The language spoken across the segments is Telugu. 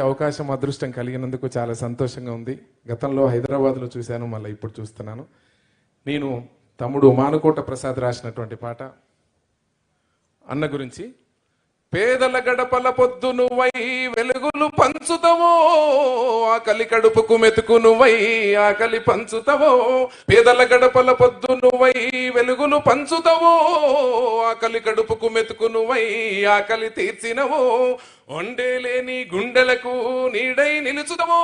అవకాశం అదృష్టం కలిగినందుకు చాలా సంతోషంగా ఉంది. గతంలో హైదరాబాద్లో చూశాను, మళ్ళీ ఇప్పుడు చూస్తున్నాను. నేను తమ్ముడు మానుకోట ప్రసాద్ రాసినటువంటి పాట అన్న గురించి. పేదల గడపల పొద్దు నువ్వై వెలుగులు పంచుతవో, ఆకలి కడుపుకు మెతుకు నువ్వై ఆకలి పంచుతవో. పేదల గడపల పొద్దు నువ్వై వెలుగులు పంచుతవో, ఆకలి కడుపుకు మెతుకు నువ్వై ఆకలి తీర్చినవో. వండేలేని గుండెలకు నీడై నిలుచుతవో,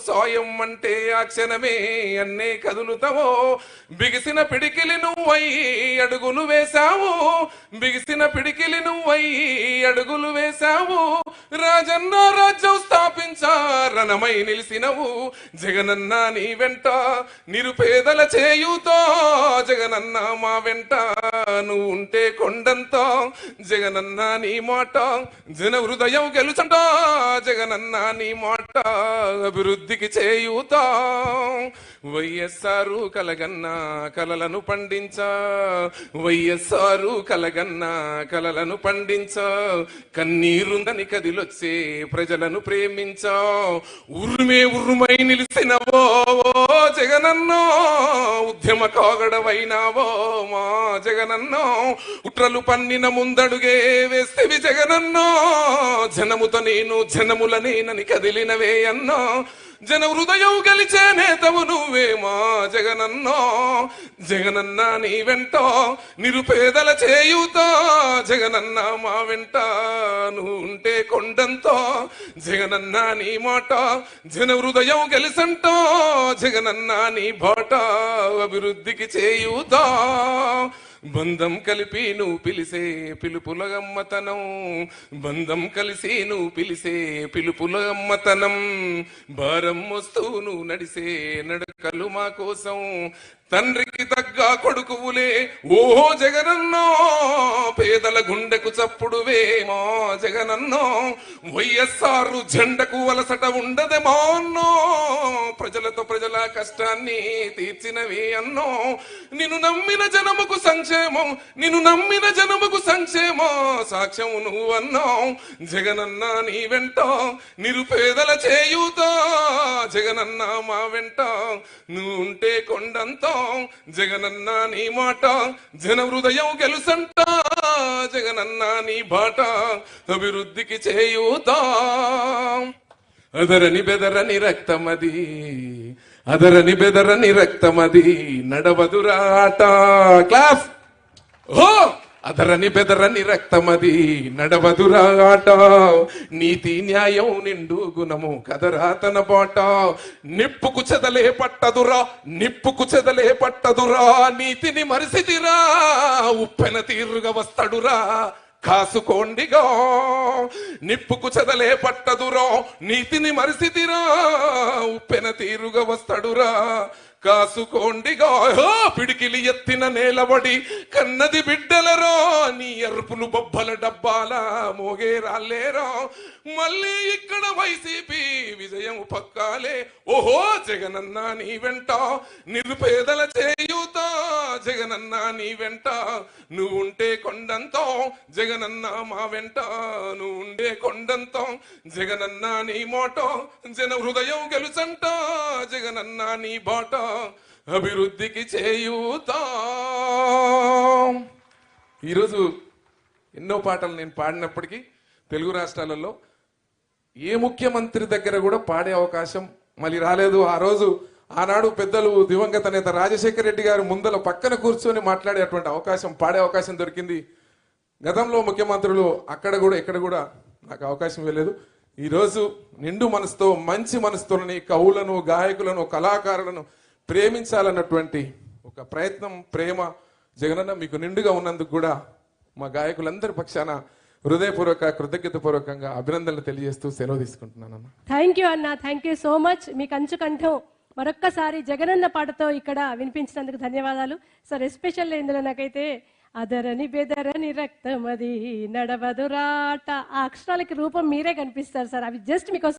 సాయం అంటే ఆ క్షణమే అన్నే కదులుతవో. బిగిసిన పిడికిలి నువ్వై అడుగులు వేశావు, బిగిసిన పిడికిలి నువ్వై అడుగులు వేశావు. రాజన్న రాజ్యం స్థాపించారణమై నిలిసినవు. జగనన్న నీ వెంట నిరుపేదల చేయుతో, జగనన్న మా వెంట నువ్వు ఉంటే కొండంత. జగనన్న నీ మాట జన హృదయం గెలుచంట, జగనన్న నీ మాట అభివృద్ధికి చేయుతా. వైఎస్ఆర్ కలగన్నా కలలను పండించా, వైఎస్ఆర్ కలగన్నా కలలను పండించా. కన్నీరుందని కదిలొచ్చే ప్రజలను ప్రేమించా. ఉరుమే ఉరుమై నిలిసినవో జగనన్నో, ఉద్యమ కాగడవైనావో మా జగనన్నో. కుట్రలు పన్నిన ముందడుగే వేస్తేవి జగనన్నో, జనముతో నేను జనముల నేనని కదిలినవే అన్నో. జన హృదయం గెలిచే నేతవు నువ్వే మా జగనన్నో. జగనన్న నీ వెంట నిరుపేదల చేయుతా, జగనన్న మా వెంట నువ్వు ఉంటే కొండంతో. జగనన్న నీ మాట జన హృదయం గెలిసంట, జగనన్న నీ బాట అభివృద్ధికి చేయుతా. బంధం కలిపి నువ్వు పిలిసే పిలుపుల గమ్మతనం, బంధం కలిసి నువ్వు పిలిసే పిలుపుల గమ్మతనం. భారం మోస్తూ నువ్వు నడిసే నడకలు మా కోసం, తండ్రికి తగ్గ కొడుకువులే ఓహో జగనన్నో. పేదల గుండెకు చప్పుడువే మా జగనన్నో. వైఎస్ఆర్ జెండకు వలసట ఉండదే మా అన్నో. ప్రజలతో ప్రజల కష్టాన్ని తీర్చినవి అన్నో. నిన్ను నమ్మిన జనముకు సంక్షేమం, నిన్ను నమ్మిన జనముకు సంక్షేమం సాక్ష్యం నువ్వు అన్నావు. జగనన్న నీ వెంట నిరుపేదల చేయుతా, జగనన్న మా వెంట నువ్వు ఉంటే కొండంతో. జగనన్న నీ మాట జన హృదయం గెలుసంట, జగనన్న నీ బాట అభివృద్ధికి చేయుతా. అదరని బెదరని రక్తమది, అదరని బెదరని రక్తమది నడవదురాట. క్లాస్ హో. అదరని బెదరని రక్తమది నడవదురాట. నీతి న్యాయం నిండు గుణము కదరా తన బాట. నిప్పుకు చెదలే పట్టదురా, నిప్పుకు చెదలే పట్టదురా. నీతిని మరిసిదిరా, ఉప్పెన తీరుగా వస్తాడురా కాసుకోండిగా. నిప్పుకు చెదలే పట్టదురా, నీతిని మరిసిదిరా, ఉప్పెన తీరుగా వస్తాడురా కాసుకోండిగా. పిడికిలి ఎత్తిన నేలబడి కన్నది బిడ్డలరో, నీ అరుపులు బొబ్బల డబ్బాల మోగే రాలేరా. మళ్ళీ ఇక్కడ వైసీపీ విజయం పక్కాలే. ఓహో జగనన్న నీ వెంట నిరుపేదల చేయుతా, జగనన్న నీ వెంట నువ్వు ఉంటే కొండంతో. జగనన్న మా వెంట నువ్వు ఉండే కొండంతో. జగనన్న నీ మాట జన హృదయం గెలుచంట, జగనన్న నీ బాట అభివృద్ధికి చేయుతా. ఈరోజు ఎన్నో పాటలు నేను పాడినప్పటికీ తెలుగు రాష్ట్రాలలో ఏ ముఖ్యమంత్రి దగ్గర కూడా పాడే అవకాశం మళ్ళీ రాలేదు. ఆ రోజు ఆనాడు పెద్దలు దివంగత నేత రాజశేఖర రెడ్డి గారు ముందల పక్కన కూర్చొని మాట్లాడేటువంటి అవకాశం, పాడే అవకాశం దొరికింది. గతంలో ముఖ్యమంత్రులు అక్కడ కూడా ఇక్కడ కూడా నాకు అవకాశం ఇవ్వలేదు. ఈరోజు నిండు మనసుతో మంచి మనసుతోని కవులను, గాయకులను, కళాకారులను ప్రేమించాలన్నటువంటి ఒక ప్రయత్నం, ప్రేమ జగనన్న మీకు నిండుగా ఉన్నందుకు కూడా మా గాయకులందరి పక్షాన హృదయపూర్వక కృతజ్ఞతపూర్వకంగా అభినందనలు తెలియజేస్తూ సెలవు తీసుకుంటున్నాను. థ్యాంక్ యూ అన్న, థ్యాంక్ యూ సో మచ్. మీ కంచుకంఠం మరొక్కసారి జగనన్న పాటతో ఇక్కడ వినిపించినందుకు ధన్యవాదాలు సార్. ఎస్పెషల్ ఇందులో నాకైతే అదరని బెదరని రక్తమది నడవదురాట, ఆ అక్షరాలకి రూపం మీరే కనిపిస్తారు సార్. అవి జస్ట్ మీకు